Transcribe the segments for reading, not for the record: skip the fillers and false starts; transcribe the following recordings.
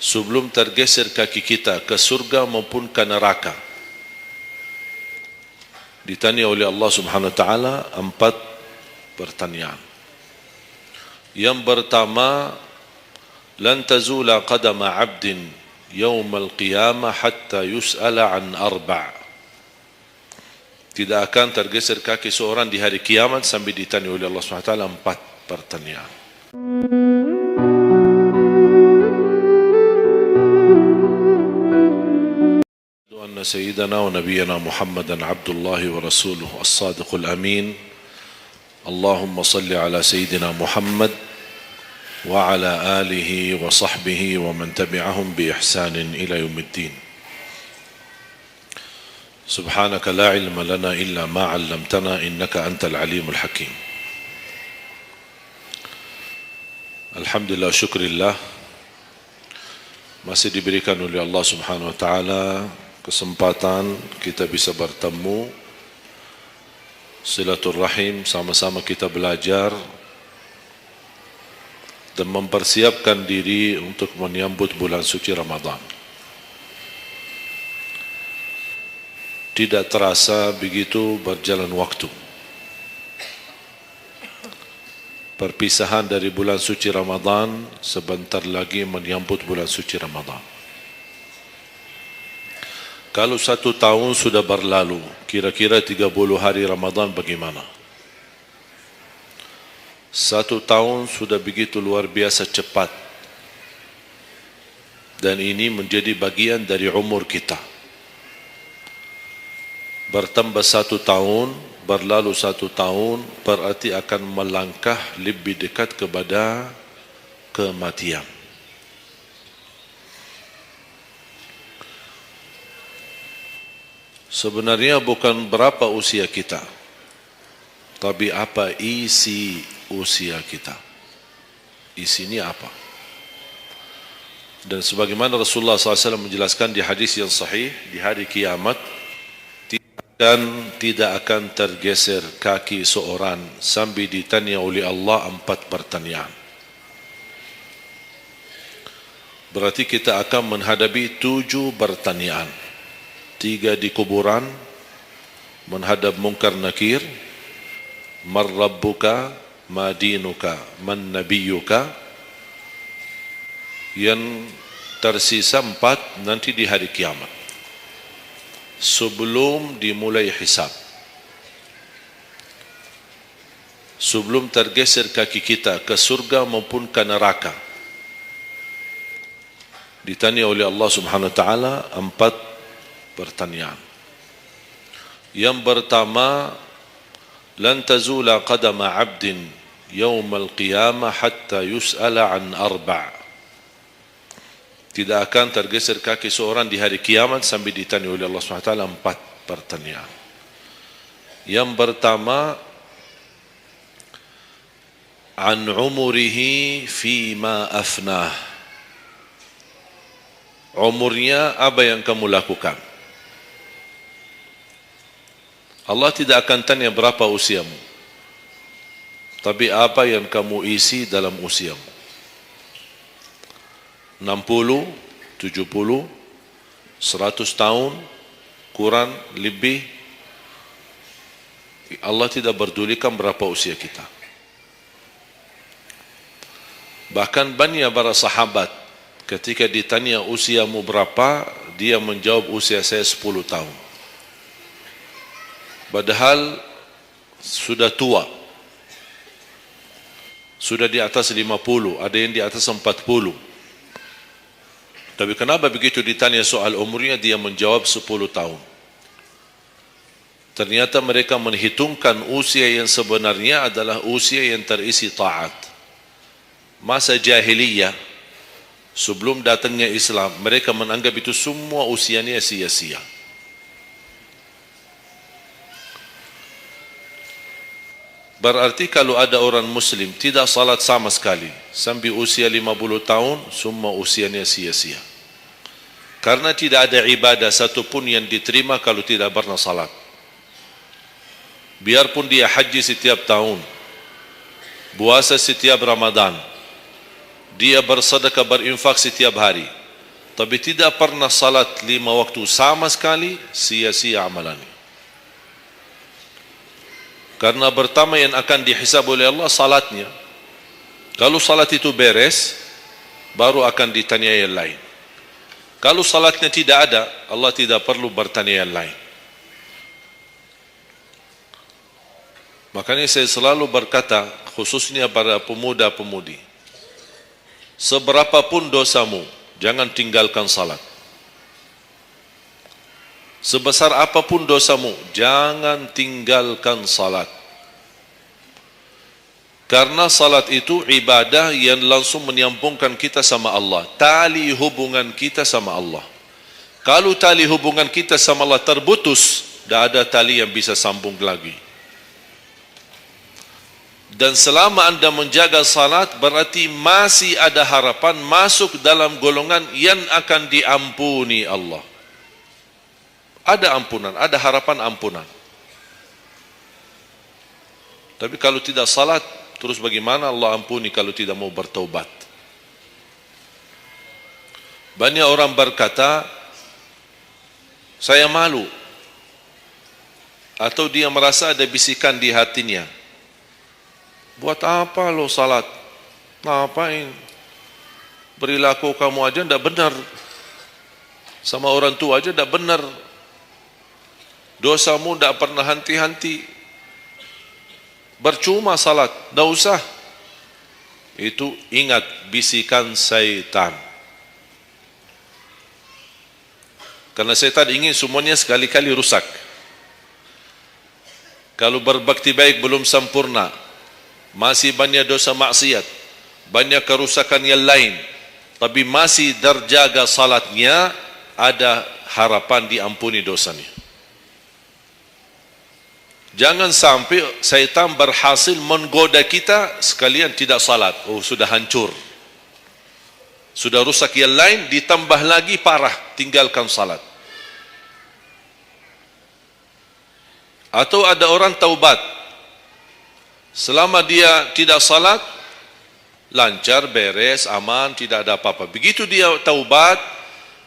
sebelum tergeser kaki kita ke surga maupun ke neraka. Ditanya oleh Allah Subhanahu wa taala 4 pertanyaan. Yang pertama, lan tazula qadama 'abdin yaumal qiyamah hatta yus'ala an 4. Tidak akan tergeser kaki seorang di hari kiamat sampai ditanya oleh Allah Subhanahu wa taala 4 pertanyaan. أن سيدنا ونبينا محمدا عبد الله ورسوله الصادق الأمين اللهم صل على سيدنا محمد وعلى آله وصحبه ومن تبعهم بإحسان إلى يوم الدين سبحانك لا علم لنا إلا ما علمتنا إنك أنت العليم الحكيم. الحمد لله شكر الله masih diberikan oleh Allah Subhanahu wa taala kesempatan kita bisa bertemu, silaturahim, sama-sama kita belajar dan mempersiapkan diri untuk menyambut bulan suci Ramadan. Tidak terasa begitu berjalan waktu. Perpisahan dari bulan suci Ramadan, sebentar lagi menyambut bulan suci Ramadan. Kalau 1 tahun sudah berlalu, kira-kira 30 hari Ramadan bagaimana? 1 tahun sudah begitu luar biasa cepat. Dan ini menjadi bagian dari umur kita. Bertambah 1 tahun, berlalu 1 tahun, berarti akan melangkah lebih dekat kepada kematian. Sebenarnya bukan berapa usia kita, tapi apa isi usia kita. Isinya apa? Dan sebagaimana Rasulullah SAW menjelaskan di hadis yang sahih, di hari kiamat tidak akan tergeser kaki seorang sambil ditanya oleh Allah 4 pertanyaan. Berarti kita akan menghadapi 7 pertanyaan. 3 di kuburan, menghadap mungkar nakir, man rabbuka, ma dinuka, man nabiyuka. Yang tersisa 4 nanti di hari kiamat, sebelum dimulai hisab, sebelum tergeser kaki kita ke surga maupun ke neraka. Ditanya oleh Allah Subhanahu wa taala 4 pertanyaan. Yang pertama, lan tazula qadama 'abdin yaumal qiyamah hatta yus'ala an 4. Tidak akan tergeser kaki seorang di hari kiamat sampai ditanya oleh Allah Subhanahu wa taala 4 pertanyaan. Yang pertama, an umurihi fima afnah. Umurnya apa yang kamu lakukan? Allah tidak akan tanya berapa usiamu, tapi apa yang kamu isi dalam usiamu. 60, 70, 100 tahun, kurang, lebih. Allah tidak berdulikan berapa usia kita. Bahkan banyak para sahabat ketika ditanya usiamu berapa, dia menjawab usia saya 10 tahun. Padahal sudah tua, sudah di atas 50, ada yang di atas 40. Tapi kenapa begitu ditanya soal umurnya dia menjawab 10 tahun? Ternyata mereka menghitungkan usia yang sebenarnya adalah usia yang terisi taat. Masa jahiliyah, sebelum datangnya Islam, mereka menganggap itu semua usianya sia-sia. Berarti kalau ada orang muslim tidak salat sama sekali sampai usia 50 tahun, semua usianya sia-sia. Karena tidak ada ibadah satupun yang diterima kalau tidak pernah salat. Biarpun dia haji setiap tahun, puasa setiap Ramadan, dia bersedekah berinfak setiap hari, tapi tidak pernah salat 5 waktu sama sekali, sia-sia amalannya. Karena pertama yang akan dihisab oleh Allah salatnya. Kalau salat itu beres, baru akan ditanya yang lain. Kalau salatnya tidak ada, Allah tidak perlu bertanya yang lain. Makanya saya selalu berkata, khususnya para pemuda-pemudi, seberapapun dosamu, jangan tinggalkan salat. Sebesar apapun dosamu, jangan tinggalkan salat. Karena salat itu ibadah yang langsung menyambungkan kita sama Allah. Tali hubungan kita sama Allah. Kalau tali hubungan kita sama Allah terputus, tidak ada tali yang bisa sambung lagi. Dan selama anda menjaga salat, berarti masih ada harapan masuk dalam golongan yang akan diampuni Allah. Ada ampunan, ada harapan ampunan. Tapi kalau tidak salat, terus bagaimana Allah ampuni kalau tidak mau bertaubat? Banyak orang berkata, saya malu. Atau dia merasa ada bisikan di hatinya. Buat apa lo salat? Ngapain? Perilaku kamu aja tidak benar. Sama orang tua aja tidak benar. Dosamu tidak pernah henti-henti. Bercuma salat, tidak usah. Itu ingat bisikan syaitan. Karena syaitan ingin semuanya sekali-kali rusak. Kalau berbakti baik belum sempurna, masih banyak dosa maksiat, banyak kerusakan yang lain, tapi masih terjaga salatnya, ada harapan diampuni dosanya. Jangan sampai syaitan berhasil menggoda kita sekalian tidak salat. Oh, sudah hancur. Sudah rusak yang lain, ditambah lagi parah, tinggalkan salat. Atau ada orang taubat. Selama dia tidak salat, lancar, beres, aman, tidak ada apa-apa. Begitu dia taubat,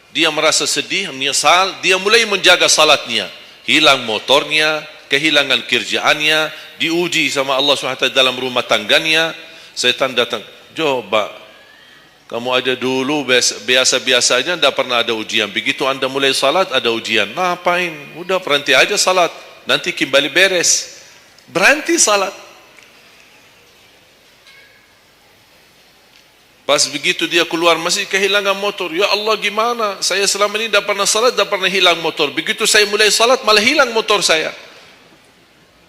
dia merasa sedih, menyesal, dia mulai menjaga salatnya. Hilang motornya, kehilangan kerjaannya, diuji sama Allah SWT dalam rumah tangganya. Setan datang, coba kamu aja dulu biasa-biasa aja, tidak pernah ada ujian. Begitu anda mulai salat, ada ujian. Ngapain? Udah berhenti aja salat, nanti kembali beres. Berhenti salat. Pas begitu dia keluar masih kehilangan motor. Ya Allah, gimana? Saya selama ini tidak pernah salat, tidak pernah hilang motor. Begitu saya mulai salat, malah hilang motor saya.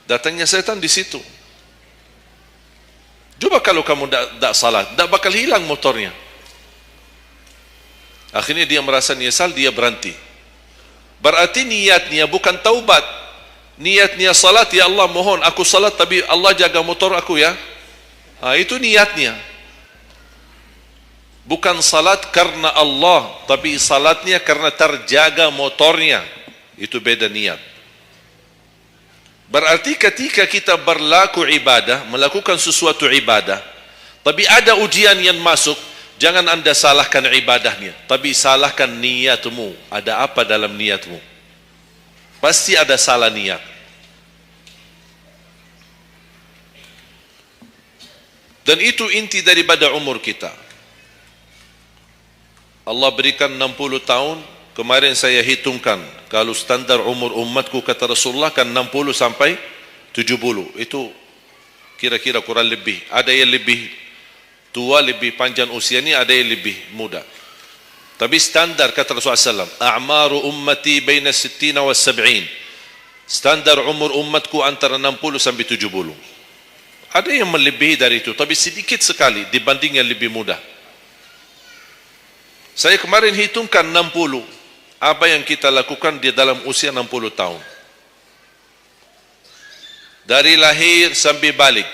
Datangnya setan di situ. Coba kalau kamu tidak salat, tidak bakal hilang motornya. Akhirnya dia merasa nyesal, dia berhenti. Berarti niatnya bukan taubat. Niatnya salat, ya Allah mohon aku salat tapi Allah jaga motor aku ya. Itu niatnya. Bukan salat karena Allah, tapi salatnya karena terjaga motornya. Itu beda niat. Berarti ketika kita berlaku ibadah, melakukan sesuatu ibadah, tapi ada ujian yang masuk, jangan anda salahkan ibadahnya, tapi salahkan niatmu. Ada apa dalam niatmu? Pasti ada salah niat. Dan itu inti daripada umur kita. Allah berikan 60 tahun. Kemarin saya hitungkan, kalau standar umur umatku kata Rasulullah kan 60 sampai 70. Itu kira-kira kurang lebih. Ada yang lebih tua, lebih panjang usianya, ada yang lebih muda. Tapi standar kata Rasulullah SAW, a'maru ummati baina 60 wa 70. Standar umur umatku antara 60 sampai 70. Ada yang melebihi dari itu, tapi sedikit sekali dibanding yang lebih muda. Saya kemarin hitungkan 60. Apa yang kita lakukan di dalam usia 60 tahun? Dari lahir sampai balik.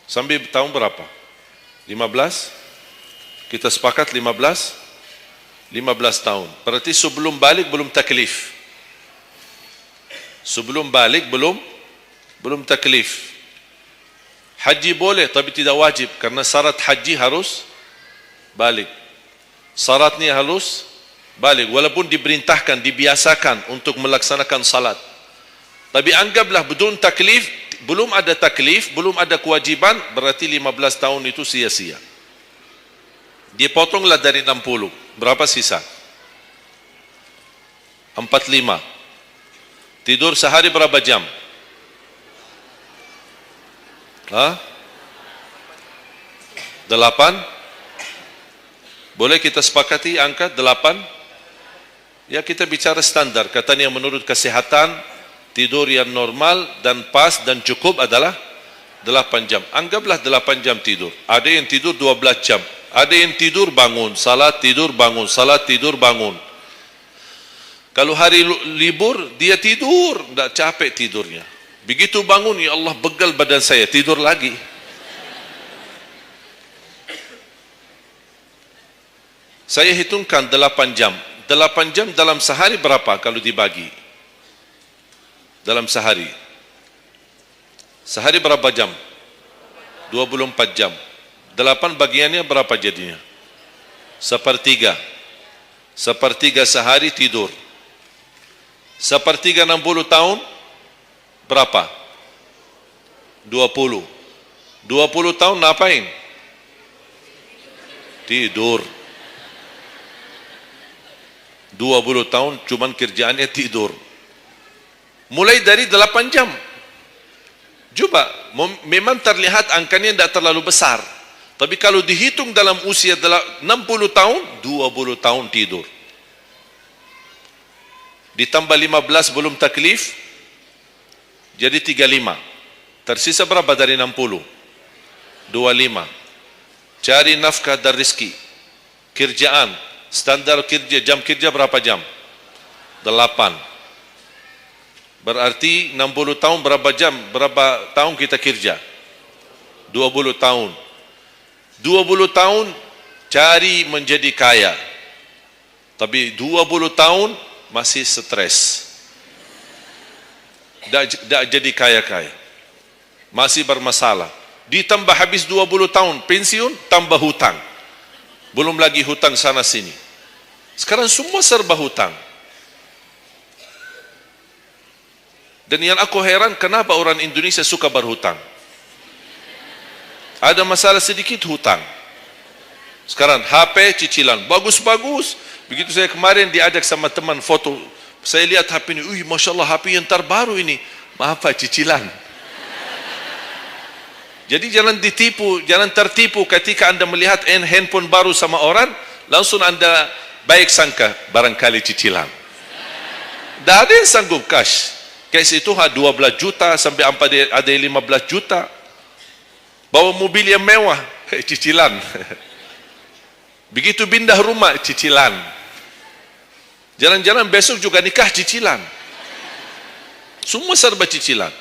Sampai tahun berapa? 15? Kita sepakat 15? 15 tahun. Berarti sebelum balik belum taklif. Sebelum balik belum taklif. Haji boleh tapi tidak wajib, karena syarat haji harus balik. Salatnya halus, balik. Walaupun diperintahkan, dibiasakan untuk melaksanakan salat. Tapi anggaplah bedun taklif, belum ada taklif, belum ada kewajiban, berarti 15 tahun itu sia-sia. Dipotonglah dari 60. Berapa sisa? 45. Tidur sehari berapa jam? Hah? 8? Boleh kita sepakati angka 8? Ya, kita bicara standar. Katanya menurut kesehatan, tidur yang normal dan pas dan cukup adalah 8 jam. Anggaplah 8 jam tidur. Ada yang tidur 12 jam. Ada yang tidur bangun, salat tidur bangun, salat tidur bangun. Kalau hari libur, dia tidur, tidak capek tidurnya. Begitu bangun, ya Allah begal badan saya, tidur lagi. Saya hitungkan 8 jam. 8 jam dalam sehari berapa kalau dibagi? Dalam sehari. Sehari berapa jam? 24 jam. 8 bagiannya berapa jadinya? Sepertiga. Sepertiga sehari tidur. Sepertiga 60 tahun berapa? 20. 20 tahun ngapain? Tidur. 20 tahun cuman kerjaannya tidur. Mulai dari 8 jam. Coba, memang terlihat angkanya tidak terlalu besar. Tapi kalau dihitung dalam usia 60 tahun, 20 tahun tidur. Ditambah 15 belum taklif, jadi 35. Tersisa berapa dari 60? 25. Cari nafkah dan rezeki. Kerjaan, standar kerja, jam kerja berapa jam? 8. Berarti 60 tahun berapa jam? Berapa tahun kita kerja? 20 tahun. 20 tahun cari menjadi kaya. Tapi 20 tahun masih stres. Tak jadi kaya-kaya. Masih bermasalah. Ditambah habis 20 tahun pensiun, tambah hutang. Belum lagi hutang sana sini. Sekarang semua serba hutang. Dan yang aku heran, kenapa orang Indonesia suka berhutang? Ada masalah sedikit hutang. Sekarang HP cicilan bagus-bagus. Begitu saya kemarin diajak sama teman foto, saya lihat HP ini, Masya Allah HP yang terbaru ini. Maaf Pak, cicilan. Jadi jangan ditipu, jangan tertipu ketika anda melihat handphone baru sama orang, langsung anda baik sangka barangkali cicilan. Tak ada yang sanggup cash. Cash itu 12 juta sampai ada 15 juta. Bawa mobil yang mewah, cicilan. Begitu pindah rumah, cicilan. Jalan-jalan besok juga nikah, cicilan. Semua serba cicilan.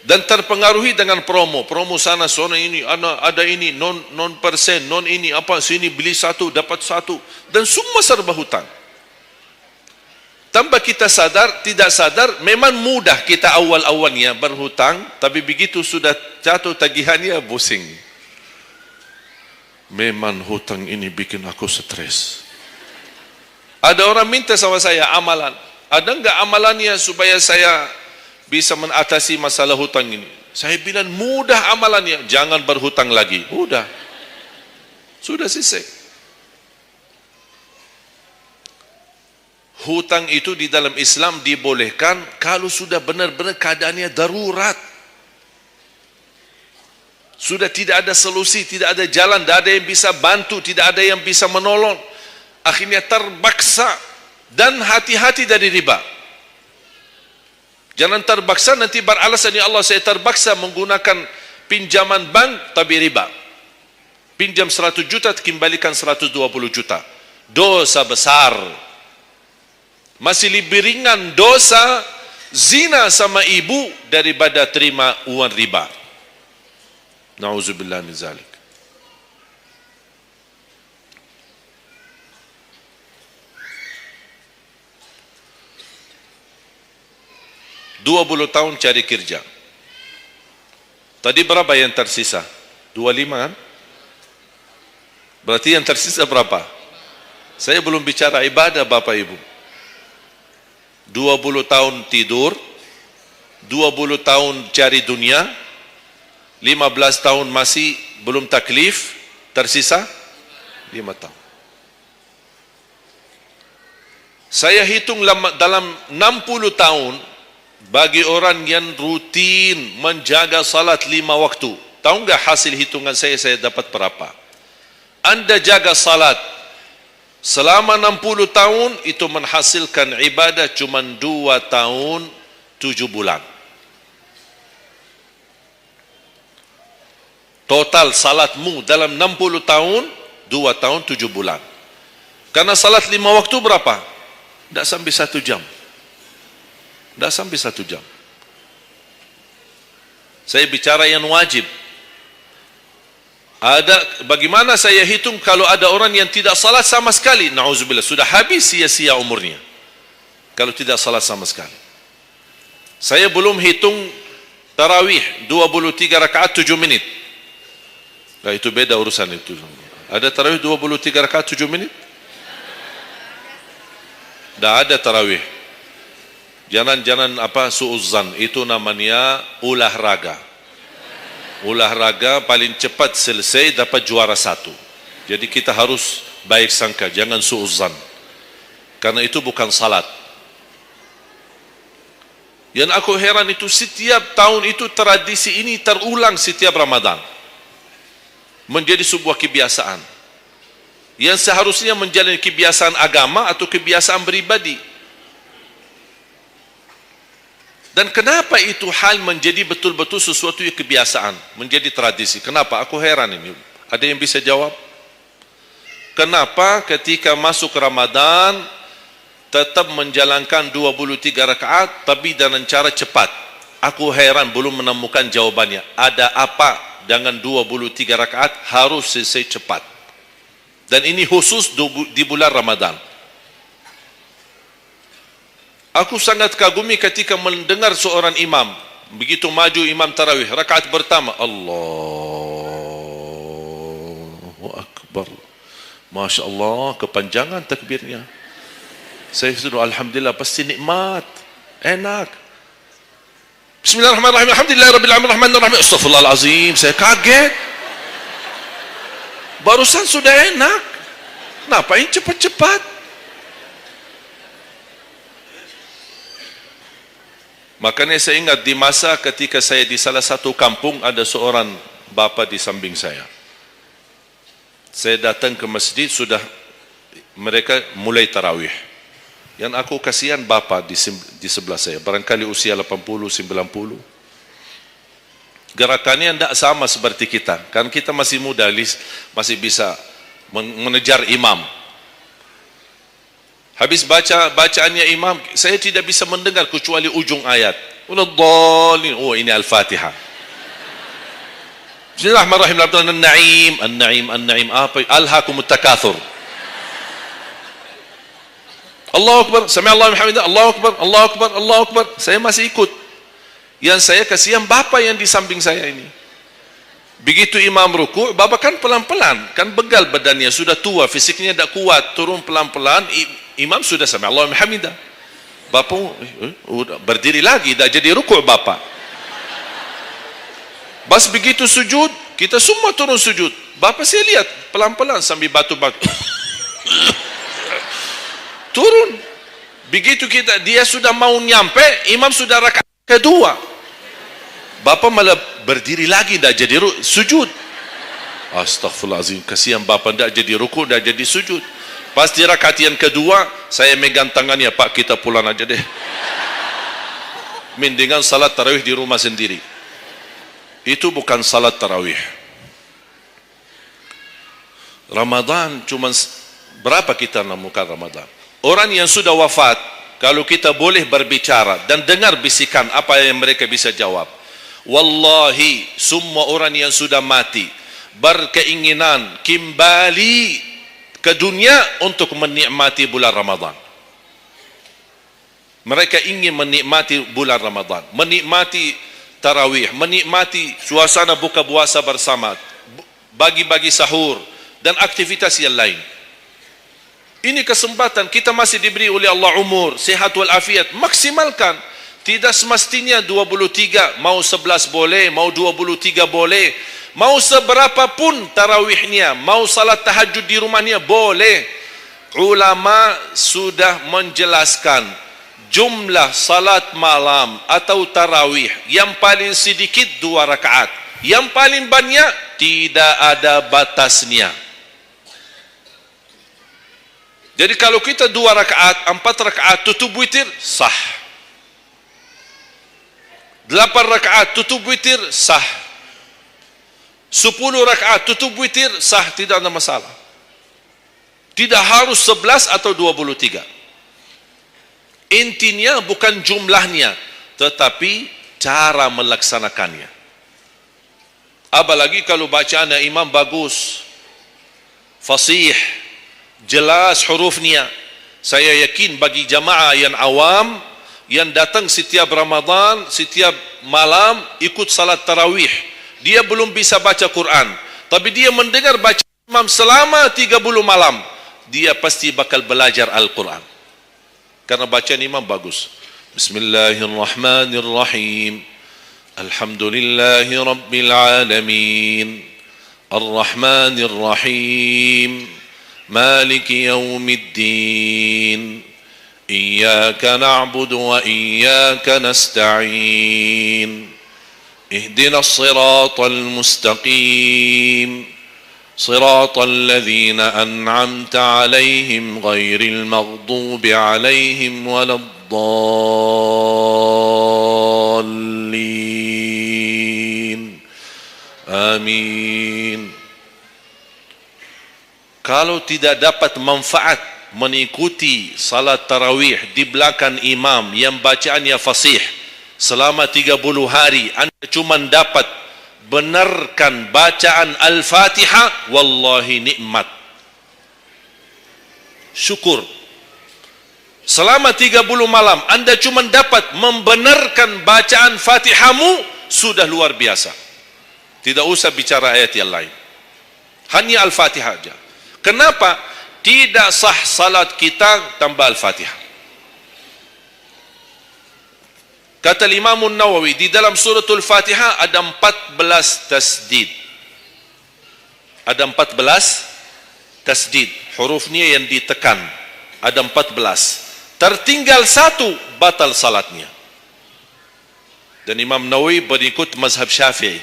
Dan terpengaruhi dengan promo. Promo sana, sana ini, ada ini, non persen, non ini, apa, sini beli satu, dapat satu. Dan semua serba hutang. Tanpa kita sadar, tidak sadar, memang mudah kita awal-awalnya berhutang, tapi begitu sudah jatuh tagihannya, pusing. Memang hutang ini bikin aku stres. Ada orang minta sama saya amalan. Ada enggak amalannya supaya saya bisa mengatasi masalah hutang ini? Saya bilang mudah amalannya, jangan berhutang lagi. Udah. Sudah selesai. Hutang itu di dalam Islam dibolehkan kalau sudah benar-benar keadaannya darurat. Sudah tidak ada solusi, tidak ada jalan, tidak ada yang bisa bantu, tidak ada yang bisa menolong. Akhirnya terpaksa, dan hati-hati dari riba. Jangan terpaksa nanti beralasan, ya Allah saya terpaksa menggunakan pinjaman bank tapi riba. Pinjam 100 juta kembalikan 120 juta. Dosa besar. Masih lebih ringan dosa zina sama ibu daripada terima uang riba. Na'udzubillah min zalik. Dua 20 tahun cari kerja. Tadi berapa yang tersisa? 25 kan? Berarti yang tersisa berapa? Saya belum bicara ibadah Bapak Ibu. 20 tahun tidur, 20 tahun cari dunia, 15 tahun masih belum taklif, tersisa 5 tahun. Saya hitung dalam 60 tahun, bagi orang yang rutin menjaga salat 5 waktu, tahu enggak hasil hitungan saya dapat berapa? Anda jaga salat selama 60 tahun, itu menghasilkan ibadah cuma 2 tahun 7 bulan. Total salatmu dalam 60 tahun 2 tahun 7 bulan. Karena salat 5 waktu berapa? Tidak sampai 1 jam. Tidak sampai 1 jam. Saya bicara yang wajib. Ada, bagaimana saya hitung kalau ada orang yang tidak salat sama sekali? Na'udzubillah, sudah habis sia-sia umurnya kalau tidak salat sama sekali. Saya belum hitung tarawih 23 rakaat 7 menit. Nah, itu beda urusan itu. Ada tarawih 23 rakaat 7 menit? Tidak ada tarawih. Jangan apa su'uzzan, itu namanya olahraga. Olahraga paling cepat selesai dapat juara 1. Jadi kita harus baik sangka, jangan su'uzzan. Karena itu bukan salat. Yang aku heran itu setiap tahun itu tradisi ini terulang setiap Ramadan. Menjadi sebuah kebiasaan. Yang seharusnya menjalani kebiasaan agama atau kebiasaan beribadi. Dan kenapa itu hal menjadi betul-betul sesuatu yang kebiasaan, menjadi tradisi? Kenapa? Aku heran ini. Ada yang bisa jawab? Kenapa ketika masuk Ramadan tetap menjalankan 23 rakaat tapi dengan cara cepat? Aku heran belum menemukan jawabannya. Ada apa dengan 23 rakaat harus selesai cepat? Dan ini khusus di bulan Ramadan. Aku sangat kagumi ketika mendengar seorang imam, begitu maju imam tarawih, rakaat pertama, Allahu Akbar. Masya Allah, kepanjangan takbirnya. Saya sudah, Alhamdulillah, pasti nikmat, enak. Bismillahirrahmanirrahim, Alhamdulillahirrahmanirrahim, Astaghfirullahalazim. Saya kaget. Barusan sudah enak. Ngapain cepat-cepat? Makanya saya ingat di masa ketika saya di salah satu kampung, ada seorang bapa di samping saya. Saya datang ke masjid, sudah mereka mulai tarawih. Yang aku kasihan bapa di sebelah saya, barangkali usia 80, 90. Gerakannya tidak sama seperti kita. Kan kita masih muda, masih bisa mengejar imam. Habis bacaannya imam, saya tidak bisa mendengar kecuali ujung ayat. Oh, ini Al-Fatihah. Bismillahirrahmanirrahim. An-Na'im. Apa? Alhaakumut takatsur. Allahu Akbar. Sami'allahu liman hamidah. Allahu Akbar. Saya masih ikut. Yang saya kasihan bapa yang di samping saya ini. Begitu imam ruku', bapa kan pelan-pelan, kan begal badannya, sudah tua, fisiknya tidak kuat, turun pelan-pelan. Imam sudah sami Allahu liman hamidah. Bapa berdiri lagi, dah jadi rukuk bapa. Bas begitu sujud, kita semua turun sujud. Bapa saya lihat pelan-pelan sambil batu-batu. Turun. Begitu dia sudah mau nyampe, imam sudah rakaat kedua. Bapa malah berdiri lagi, dah jadi sujud. Astaghfirullahalazim, kasihan bapa, tidak jadi rukuk, tidak jadi sujud. Pas di rakaat yang kedua, saya megang tangannya, Pak, kita pulang aja deh. Mendingan salat tarawih di rumah sendiri. Itu bukan salat tarawih. Ramadan cuma berapa kita menemukan Ramadan? Orang yang sudah wafat, kalau kita boleh berbicara dan dengar bisikan, apa yang mereka bisa jawab? Wallahi, semua orang yang sudah mati berkeinginan kembali ke dunia untuk menikmati bulan Ramadan. Mereka ingin menikmati bulan Ramadan, menikmati tarawih, menikmati suasana buka puasa bersama, bagi-bagi sahur, dan aktivitas yang lain. Ini kesempatan, kita masih diberi oleh Allah umur, sehat walafiat, maksimalkan. Tidak semestinya 23, mau 11 boleh, mau 23 boleh, mau seberapa pun tarawihnya, mau salat tahajud di rumahnya boleh. Ulama sudah menjelaskan jumlah salat malam atau tarawih yang paling sedikit 2 rakaat, yang paling banyak tidak ada batasnya. Jadi kalau kita 2 rakaat, 4 rakaat tutup witir, sah. 8 rakaat tutup witir, sah. 10 rakaat tutup witir, sah, tidak ada masalah. Tidak harus 11 atau 23. Intinya bukan jumlahnya, tetapi cara melaksanakannya. Apalagi kalau bacaan imam bagus, fasih, jelas hurufnya. Saya yakin bagi jamaah yang awam, yang datang setiap Ramadan, setiap malam ikut salat tarawih, dia belum bisa baca Quran, tapi dia mendengar baca imam selama 30 malam, dia pasti bakal belajar Al-Quran karena bacaan imam bagus. Bismillahirrahmanirrahim. Alhamdulillahi rabbil alamin. Ar-Rahmanir-Rahim. Maliki yaumiddin. Iyyaka na'budu wa iyyaka nasta'in. Ihdinas siratal mustaqim. Siratal ladzina an'amta 'alaihim ghairil maghdubi 'alaihim waladdallin. Amin. Kalau tidak dapat manfaat mengikuti salat tarawih di belakang imam yang bacaannya fasih selama 30 hari, anda cuma dapat benarkan bacaan Al-Fatihah, wallahi nikmat, syukur. Selama 30 malam anda cuma dapat membenarkan bacaan Fatihahmu, sudah luar biasa. Tidak usah bicara ayat yang lain, hanya Al-Fatihah saja. Kenapa? Tidak sah salat kita tanpa Al-Fatihah. Kata Imam Nawawi, di dalam suratul Fatihah ada 14 tasdid. Ada 14 tasdid, hurufnya yang ditekan. Ada 14. Tertinggal satu, batal salatnya. Dan Imam Nawawi berikut mazhab Syafi'i.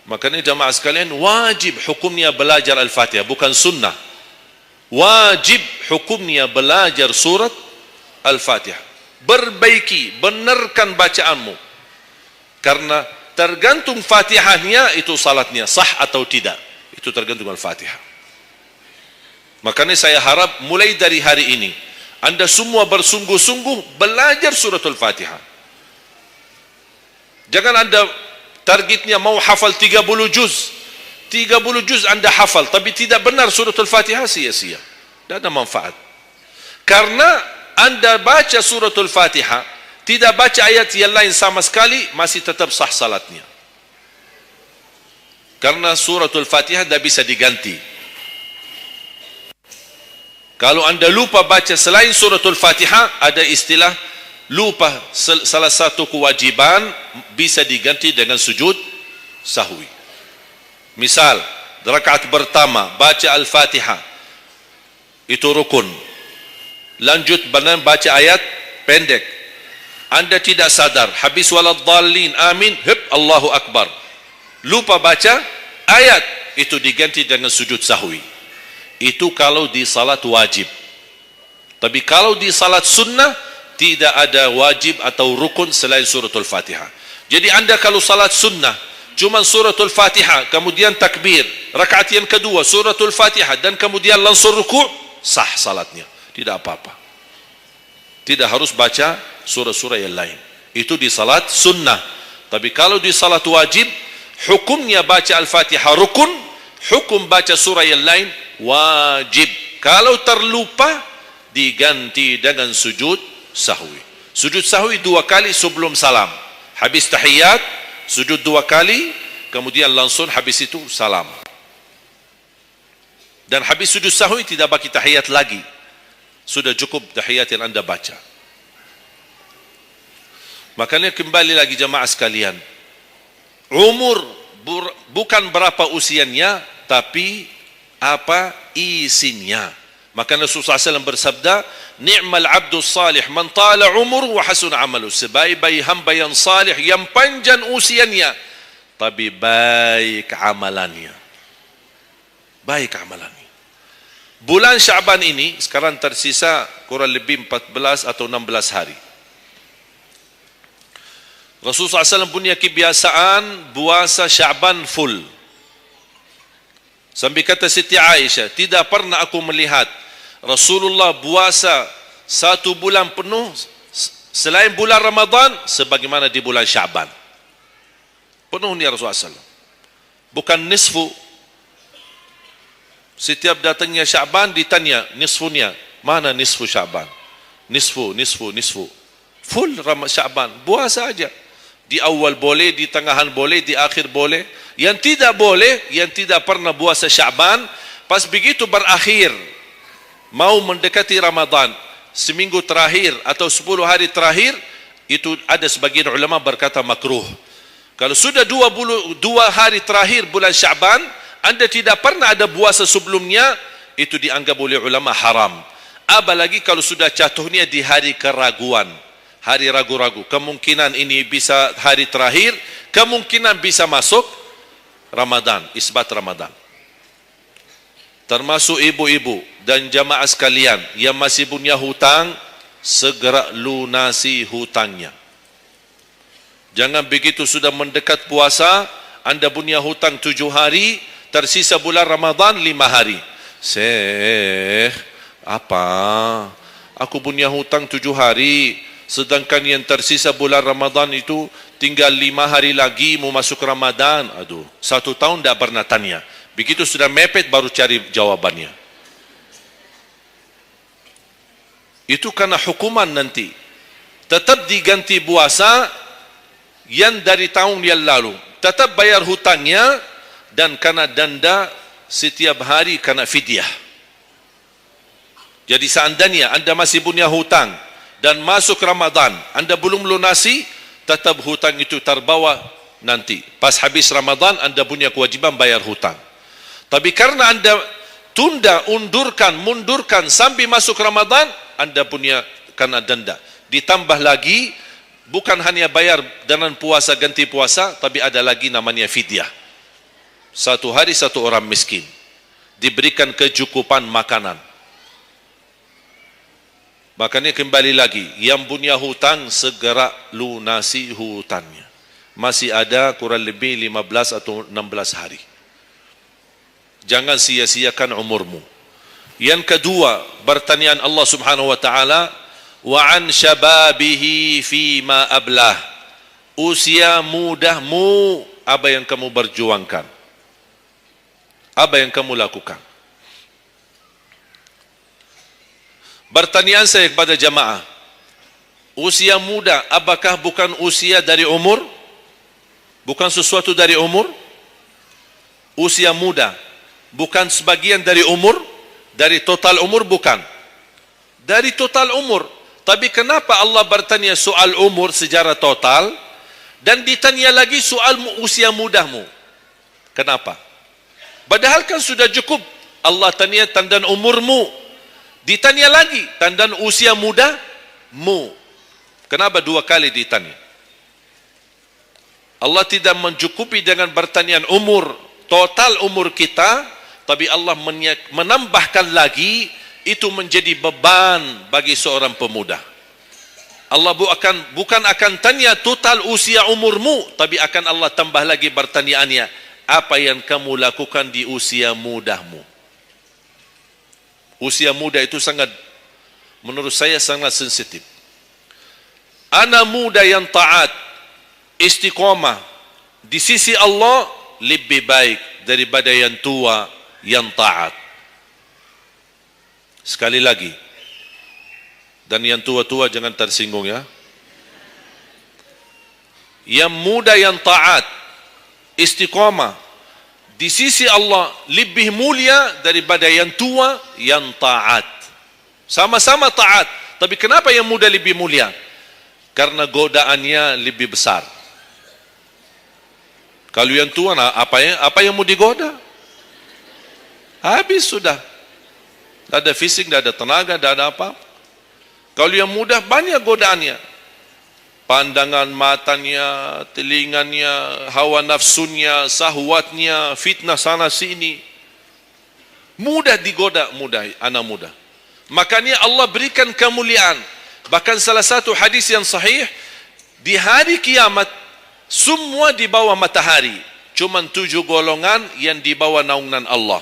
Makanya jamaah sekalian, wajib hukumnya belajar Al-Fatihah, bukan sunnah. Wajib hukumnya belajar surat Al-Fatihah. Perbaiki, benarkan bacaanmu. Karena tergantung Fatihahnya itu salatnya sah atau tidak. Itu tergantung Al-Fatihah. Makanya saya harap mulai dari hari ini anda semua bersungguh-sungguh belajar suratul Fatihah. Jangan anda targetnya mau hafal 30 juz. 30 juz anda hafal tapi tidak benar suratul Fatihah, sia-sia. Tidak ada manfaat. Karena anda baca suratul Fatihah, tidak baca ayat yang lain sama sekali, masih tetap sah salatnya. Karena suratul Fatihah tidak bisa diganti. Kalau anda lupa baca selain suratul Fatihah, ada istilah lupa salah satu kewajiban bisa diganti dengan sujud sahwi. Misal, rakaat pertama baca Al-Fatihah, itu rukun. Lanjut baca ayat pendek, anda tidak sadar, habis waladdallin, amin, hep, Allahu Akbar, lupa baca ayat, itu diganti dengan sujud sahwi. Itu kalau di salat wajib. Tapi kalau di salat sunnah, tidak ada wajib atau rukun selain suratul Fatihah. Jadi anda kalau salat sunnah cuma suratul Fatihah, kemudian takbir, rakaat yang kedua suratul Fatihah, dan kemudian langsung ruku', sah salatnya, tidak apa-apa. Tidak harus baca surah-surah yang lain. Itu di salat sunnah. Tapi kalau di salat wajib, hukumnya baca Al-Fatihah rukun, hukum baca surah yang lain wajib. Kalau terlupa, diganti dengan sujud sahwi. Sujud sahwi 2 kali sebelum salam. Habis tahiyat, sujud 2 kali, kemudian langsung habis itu salam. Dan habis sujud sahwi tidak bagi tahiyat lagi. Sudah cukup tahiyat yang anda baca. Makanya kembali lagi jamaah sekalian, umur bukan berapa usianya, tapi apa isinya. Maka Rasulullah SAW bersabda, ni'mal abdus salih man tala umur wa hasun amalu. Sebaik-baik hamba yang salih, yang panjang usianya, tapi baik amalannya. Baik amalannya. Bulan Syaban ini sekarang tersisa kurang lebih 14 atau 16 hari. Rasulullah SAW punya kebiasaan puasa Syaban full. Sampai kata Siti Aisyah, tidak pernah aku melihat Rasulullah puasa 1 bulan penuh selain bulan Ramadan sebagaimana di bulan Syaban. Penuh ni Rasulullah SAW. Bukan nisfu. Setiap datangnya Syaban ditanya nisfunya, mana nisfu Syaban? Nisfu. Full Syaban, puasa saja. Di awal boleh, di tengahan boleh, di akhir boleh. Yang tidak boleh, yang tidak pernah puasa Syaban, pas begitu berakhir, mau mendekati Ramadan, seminggu terakhir atau 10 hari terakhir, itu ada sebagian ulama berkata makruh. Kalau sudah 2 hari terakhir bulan Syaban, anda tidak pernah ada puasa sebelumnya, itu dianggap oleh ulama haram. Apalagi kalau sudah jatuhnya di hari keraguan, hari ragu-ragu, kemungkinan ini bisa hari terakhir, kemungkinan bisa masuk Ramadan, isbat Ramadan. Termasuk ibu-ibu dan jamaah sekalian yang masih punya hutang, segera lunasi hutangnya. Jangan begitu sudah mendekat puasa, anda punya hutang 7 hari, tersisa bulan Ramadan 5 hari. Syekh, apa? Aku punya hutang 7 hari, sedangkan yang tersisa bulan Ramadan itu tinggal 5 hari lagi mau masuk Ramadan. Aduh, 1 tahun tidak pernah tanya. Begitu sudah mepet baru cari jawabannya. Itu karena hukuman nanti. Tetap diganti puasa yang dari tahun yang lalu. Tetap bayar hutangnya dan kena denda setiap hari kena fidyah. Jadi seandainya anda masih punya hutang dan masuk Ramadan, anda belum lunasi, tetap hutang itu terbawa nanti. Pas habis Ramadan, anda punya kewajiban bayar hutang. Tapi karena anda tunda, mundurkan sampai masuk Ramadan, anda punya kena denda. Ditambah lagi, bukan hanya bayar dengan puasa ganti puasa, tapi ada lagi namanya fidyah. 1 hari 1 orang miskin diberikan kecukupan makanan. Makanya kembali lagi, yang punya hutang segera lunasi hutangnya. Masih ada kurang lebih 15 atau 16 hari. Jangan sia-siakan umurmu. Yang kedua, pertanyaan Allah Subhanahu wa taala, wa an syababihi fima ablah. Usia mudahmu, apa yang kamu berjuangkan? Apa yang kamu lakukan? Pertanyaan saya kepada jamaah, usia muda apakah bukan usia dari umur? Bukan sesuatu dari umur? Usia muda bukan sebagian dari umur? Dari total umur bukan? Dari total umur. Tapi kenapa Allah bertanya soal umur secara total dan ditanya lagi soal usia mudahmu? Kenapa? Padahal kan sudah cukup Allah tanya tandaan umurmu, ditanya lagi tandaan usia mudamu. Kenapa 2 kali ditanya? Allah tidak mencukupi dengan pertanyaan umur, total umur kita, tapi Allah menambahkan lagi, itu menjadi beban bagi seorang pemuda. Allah bukan akan tanya total usia umurmu, tapi akan Allah tambah lagi pertanyaannya, apa yang kamu lakukan di usia mudahmu? Usia muda itu sangat, menurut saya sangat sensitif. Anak muda yang taat, istiqomah di sisi Allah lebih baik daripada yang tua yang taat. Sekali lagi, dan yang tua-tua jangan tersinggung ya. Yang muda yang taat, istiqamah di sisi Allah lebih mulia daripada yang tua yang taat. Sama-sama taat, tapi kenapa yang muda lebih mulia? Karena godaannya lebih besar. Kalau yang tua, apa yang mau digoda? Habis sudah. Tak ada fisik, tak ada tenaga, tak ada apa. Kalau yang muda, banyak godaannya. Pandangan matanya, telinganya, hawa nafsunya, sahwatnya, fitnah sana sini. Mudah digoda, anak muda. Makanya Allah berikan kemuliaan. Bahkan salah satu hadis yang sahih, di hari kiamat, semua di bawah matahari. Cuma 7 golongan yang di bawah naungan Allah.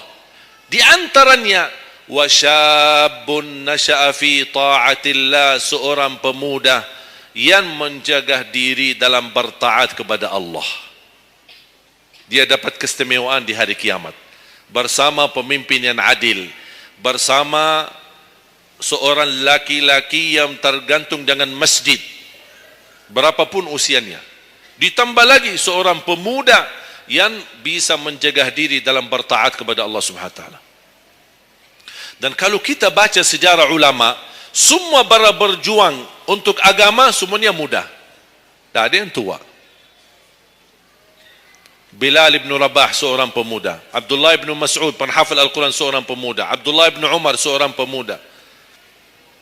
Di antaranya, wasyabun nasha'a fi ta'atillah, seorang pemuda yang menjaga diri dalam bertaat kepada Allah. Dia dapat keistimewaan di hari kiamat bersama pemimpin yang adil, bersama seorang laki-laki yang tergantung dengan masjid berapapun usianya. Ditambah lagi seorang pemuda yang bisa menjaga diri dalam bertaat kepada Allah Subhanahu wa taala. Dan kalau kita baca sejarah ulama, semua para berjuang untuk agama semuanya muda. Tak ada yang tua. Bilal ibn Rabah seorang pemuda, Abdullah ibn Mas'ud penghafal Al-Quran seorang pemuda, Abdullah ibn Umar seorang pemuda,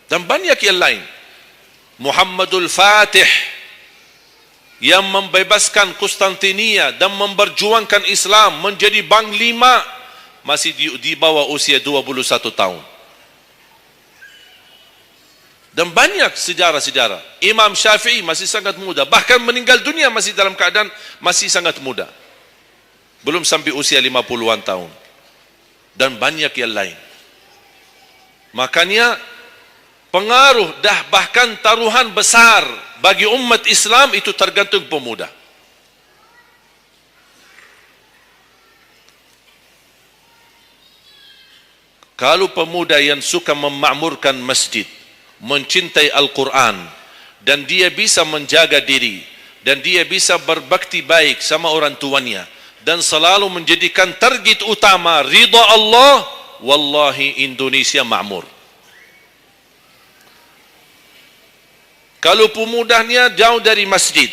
dan banyak yang lain. Muhammadul Fatih yang membebaskan Konstantinia dan memperjuangkan Islam menjadi panglima, masih di bawah usia 21 tahun. Dan banyak sejarah-sejarah. Imam Syafi'i masih sangat muda, bahkan meninggal dunia masih dalam keadaan masih sangat muda, belum sampai usia 50-an tahun. Dan banyak yang lain. Makanya pengaruh bahkan taruhan besar bagi umat Islam itu tergantung pemuda. Kalau pemuda yang suka memakmurkan masjid, mencintai Al-Quran, dan dia bisa menjaga diri, dan dia bisa berbakti baik sama orang tuanya, dan selalu menjadikan target utama ridha Allah, wallahi Indonesia makmur. Kalau pemudanya jauh dari masjid,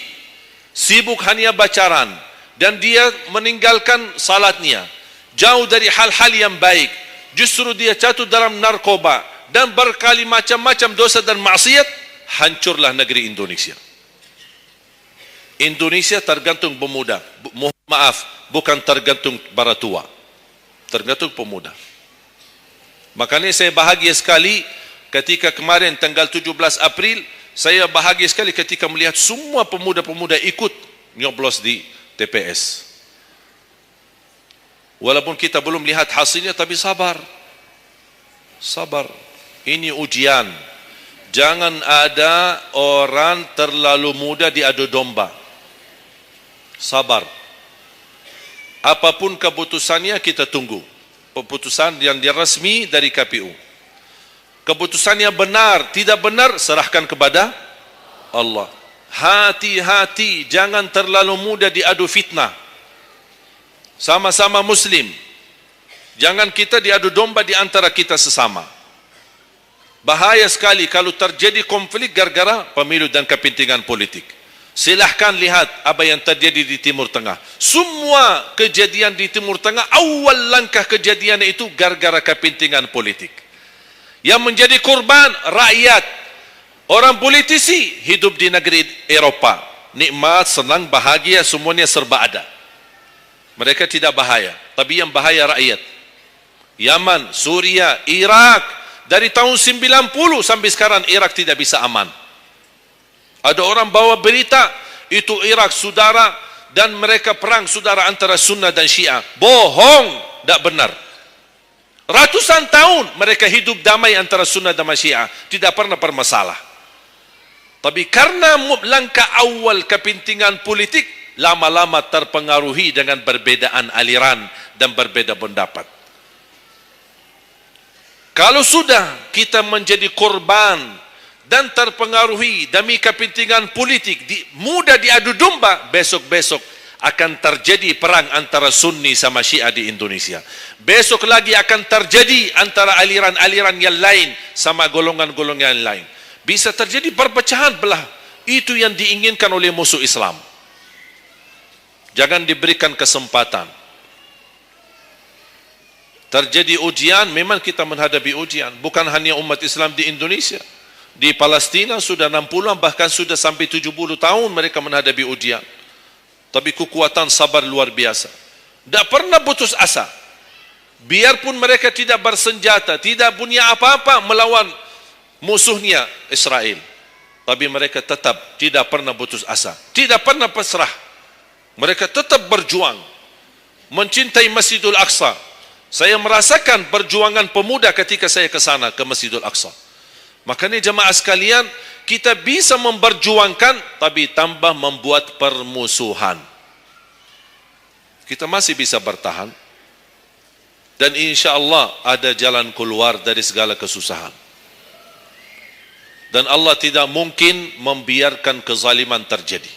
sibuk hanya bacaran, dan dia meninggalkan salatnya, jauh dari hal-hal yang baik, justru dia jatuh dalam narkoba dan berkali macam-macam dosa dan maksiat, hancurlah negeri Indonesia. Indonesia tergantung pemuda. Maaf, bukan tergantung para tua, tergantung pemuda. Makanya saya bahagia sekali ketika kemarin tanggal 17 April, saya bahagia sekali ketika melihat semua pemuda-pemuda ikut nyoblos di TPS. Walaupun kita belum lihat hasilnya, tapi sabar. Sabar. Ini ujian. Jangan ada orang terlalu muda diadu domba. Sabar. Apapun keputusannya kita tunggu. Keputusan yang resmi dari KPU. Keputusannya benar, tidak benar, serahkan kepada Allah. Hati-hati, jangan terlalu muda diadu fitnah. Sama-sama Muslim. Jangan kita diadu domba di antara kita sesama. Bahaya sekali kalau terjadi konflik gara-gara pemilu dan kepentingan politik. Silahkan lihat apa yang terjadi di Timur Tengah. Semua kejadian di Timur Tengah, awal langkah kejadian itu gara-gara kepentingan politik. Yang menjadi korban rakyat. Orang politisi hidup di negeri Eropa, nikmat, senang, bahagia, semuanya serba ada. Mereka tidak bahaya, tapi yang bahaya rakyat. Yaman, Suria, Irak, dari tahun 90 sampai sekarang Irak tidak bisa aman. Ada orang bawa berita itu Irak saudara dan mereka perang saudara antara Sunnah dan Syiah. Bohong, tidak benar. Ratusan tahun mereka hidup damai antara Sunnah dan Syiah, tidak pernah bermasalah. Tapi karena langkah awal kepentingan politik, lama-lama terpengaruhi dengan perbedaan aliran dan berbeda pendapat. Kalau sudah kita menjadi korban dan terpengaruhi demi kepentingan politik, mudah diadu domba, besok-besok akan terjadi perang antara Sunni sama Syiah di Indonesia. Besok lagi akan terjadi antara aliran-aliran yang lain sama golongan-golongan yang lain. Bisa terjadi perpecahan belah. Itu yang diinginkan oleh musuh Islam. Jangan diberikan kesempatan. Terjadi ujian, memang kita menghadapi ujian. Bukan hanya umat Islam di Indonesia. Di Palestina sudah 60, bahkan sudah sampai 70 tahun mereka menghadapi ujian. Tapi kekuatan sabar luar biasa. Tak pernah putus asa. Biarpun mereka tidak bersenjata, tidak punya apa-apa melawan musuhnya Israel. Tapi mereka tetap tidak pernah putus asa. Tidak pernah pasrah. Mereka tetap berjuang. Mencintai Masjidul Aqsa. Saya merasakan perjuangan pemuda ketika saya ke sana, ke Masjidul Aqsa. Makanya jemaah sekalian, kita bisa memperjuangkan, tapi tambah membuat permusuhan. Kita masih bisa bertahan. Dan insya Allah ada jalan keluar dari segala kesusahan. Dan Allah tidak mungkin membiarkan kezaliman terjadi.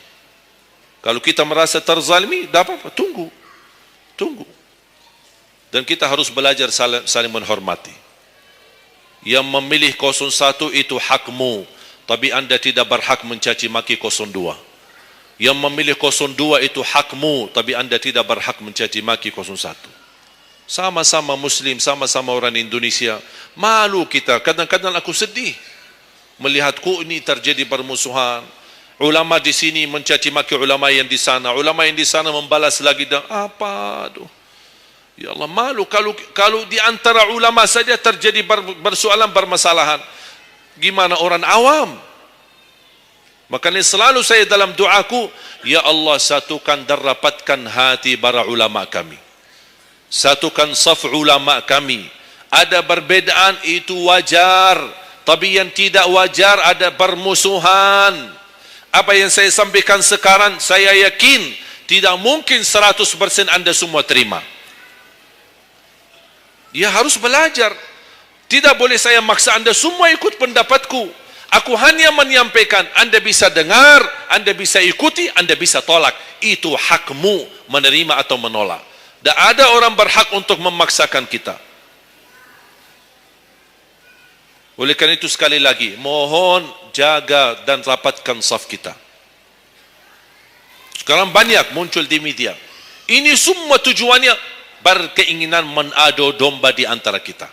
Kalau kita merasa terzalimi, tak apa-apa, tunggu. Dan kita harus belajar saling menghormati. Yang memilih 01 itu hakmu, tapi anda tidak berhak mencaci maki 02. Yang memilih 02 itu hakmu, tapi anda tidak berhak mencaci maki 01. Sama-sama Muslim, sama-sama orang Indonesia. Malu kita, kadang-kadang aku sedih melihatku ini terjadi permusuhan. Ulama di sini mencaci maki ulama yang di sana, ulama yang di sana membalas lagi dan apa aduh. Ya Allah, malu kalau di antara ulama saja terjadi persoalan permasalahan. Gimana orang awam? Makanya selalu saya dalam doaku, ya Allah satukan dan rapatkan hati para ulama kami. Satukan saf ulama kami. Ada perbedaan itu wajar, tapi yang tidak wajar ada permusuhan. Apa yang saya sampaikan sekarang, saya yakin tidak mungkin 100% anda semua terima. Dia harus belajar. Tidak boleh saya maksa anda semua ikut pendapatku. Aku hanya menyampaikan, anda bisa dengar, anda bisa ikuti, anda bisa tolak. Itu hakmu menerima atau menolak. Tak ada orang berhak untuk memaksakan kita. Oleh karena itu sekali lagi, mohon jaga dan rapatkan saf kita. Sekarang banyak muncul di media. Ini semua tujuannya berkeinginan menadu domba di antara kita.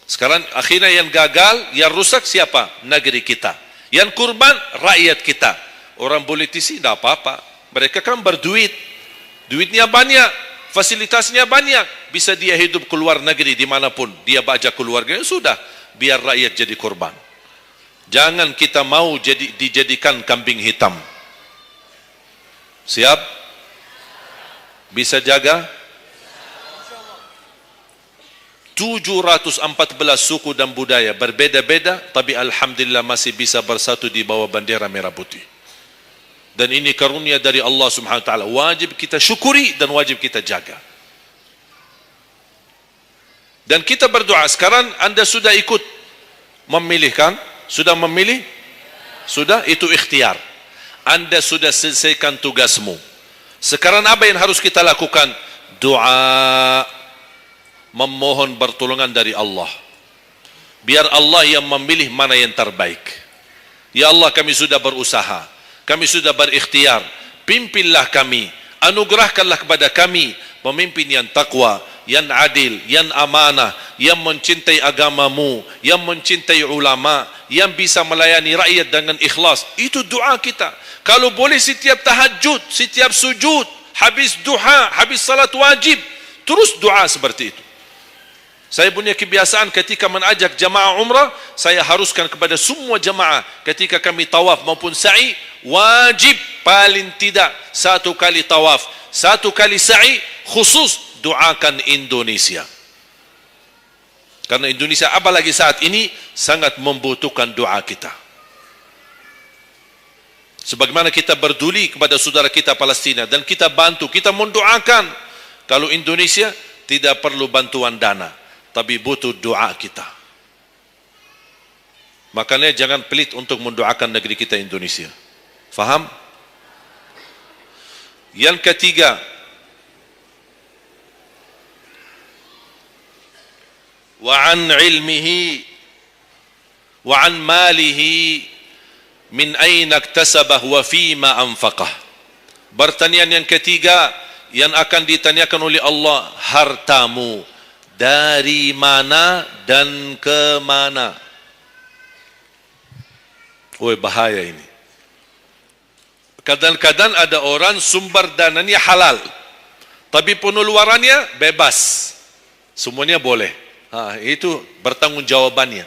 Sekarang akhirnya yang gagal, yang rusak siapa? Negeri kita. Yang kurban, rakyat kita. Orang politisi, tidak apa-apa. Mereka kan berduit. Duitnya banyak, fasilitasnya banyak. Bisa dia hidup keluar negeri dimanapun. Dia baca keluarganya, sudah. Biar rakyat jadi kurban. Jangan kita mau dijadikan kambing hitam. Siap? Bisa jaga? 714 suku dan budaya berbeda-beda, tapi alhamdulillah masih bisa bersatu di bawah bendera merah putih. Dan ini karunia dari Allah Subhanahu wa taala. Wajib kita syukuri dan wajib kita jaga. Dan kita berdoa. Sekarang anda sudah ikut memilih kan? Sudah memilih? Sudah, itu ikhtiar. Anda sudah selesaikan tugasmu. Sekarang apa yang harus kita lakukan? Doa, memohon pertolongan dari Allah. Biar Allah yang memilih mana yang terbaik. Ya Allah, kami sudah berusaha, kami sudah berikhtiar. Pimpinlah kami, anugerahkanlah kepada kami pemimpin yang takwa, yang adil, yang amanah, yang mencintai agamamu, yang mencintai ulama, yang bisa melayani rakyat dengan ikhlas. Itu doa kita. Kalau boleh setiap tahajud, setiap sujud, habis duha, habis salat wajib, terus doa seperti itu. Saya punya kebiasaan ketika mengajak jamaah umrah, saya haruskan kepada semua jamaah ketika kami tawaf maupun sa'i, wajib paling tidak 1 kali tawaf, 1 kali sa'i, khusus doakan Indonesia. Karena Indonesia apalagi saat ini sangat membutuhkan doa kita. Sebagaimana kita berduli kepada saudara kita Palestina dan kita bantu, kita mendoakan. Kalau Indonesia tidak perlu bantuan dana, tapi butuh doa kita. Makanya jangan pelit untuk mendoakan negeri kita Indonesia. Faham? Yang ketiga, wa an ilmihi wa an malihi min aina iktasabah wa fima anfaqah. Pertanyaan yang ketiga yang akan ditanyakan oleh Allah, hartamu dari mana dan ke mana. Woi, bahaya ini. Kadang-kadang ada orang sumber dananya halal, tapi pengeluarannya bebas. Semuanya boleh. Itu bertanggungjawabannya.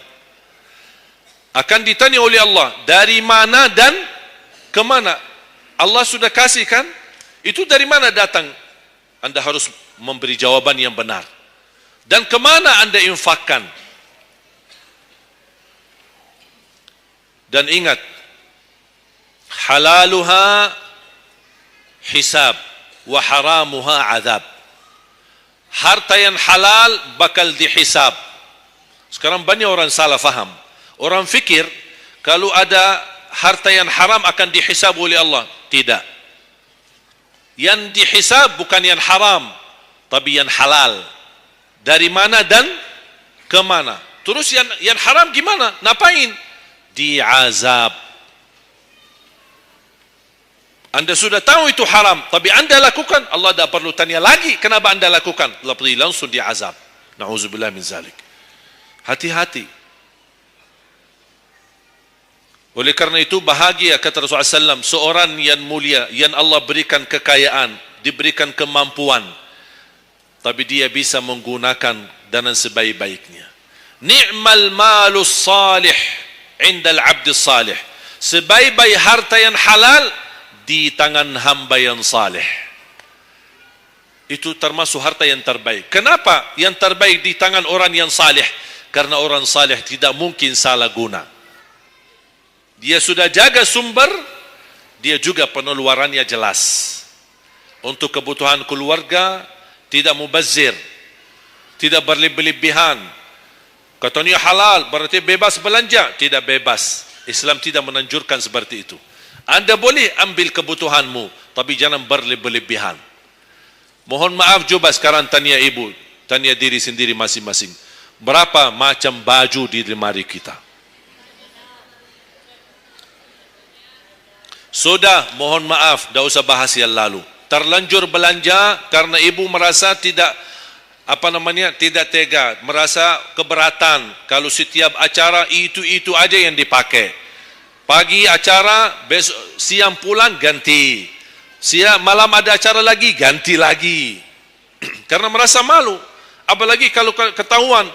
Akan ditanya oleh Allah, dari mana dan ke mana. Allah sudah kasih kan? Itu dari mana datang? Anda harus memberi jawaban yang benar. Dan ke mana Anda infakkan? Dan ingat, halaluha hisab wa haramuha azab. Harta yang halal bakal dihisab. Sekarang banyak orang salah faham. Orang fikir kalau ada harta yang haram akan dihisab oleh Allah. Tidak. Yang dihisab bukan yang haram, tapi yang halal. Dari mana dan ke mana. Terus yang haram gimana? Ngapain? Diazab. Anda sudah tahu itu haram, tapi Anda lakukan, Allah tak perlu tanya lagi kenapa Anda lakukan. Allah pergi langsung diazab. Na'udzubillah min zalik. Hati-hati. Oleh karena itu bahagia kata Rasulullah SAW, seorang yang mulia, yang Allah berikan kekayaan, diberikan kemampuan, tapi dia bisa menggunakan dengan sebaik-baiknya. Ni'mal malus salih indal abdi salih. Sebaik-baik harta yang halal di tangan hamba yang saleh. Itu termasuk harta yang terbaik. Kenapa yang terbaik di tangan orang yang saleh? Karena orang saleh tidak mungkin salah guna. Dia sudah jaga sumber, dia juga pengeluarannya jelas. Untuk kebutuhan keluarga, tidak mubazir, tidak berlebih-lebihan. Katanya halal, berarti bebas belanja. Tidak bebas. Islam tidak menanjurkan seperti itu. Anda boleh ambil kebutuhanmu, tapi jangan berlebih-lebihan. Mohon maaf, coba sekarang tanya ibu, tanya diri sendiri masing-masing. Berapa macam baju di lemari kita? Sudah, mohon maaf, tak usah bahas yang lalu. Terlanjur belanja karena ibu merasa tidak tidak tega, merasa keberatan kalau setiap acara itu aja yang dipakai. Pagi acara, besok siang pulang ganti. Siang malam ada acara lagi, ganti lagi. Karena merasa malu. Apalagi kalau ketahuan,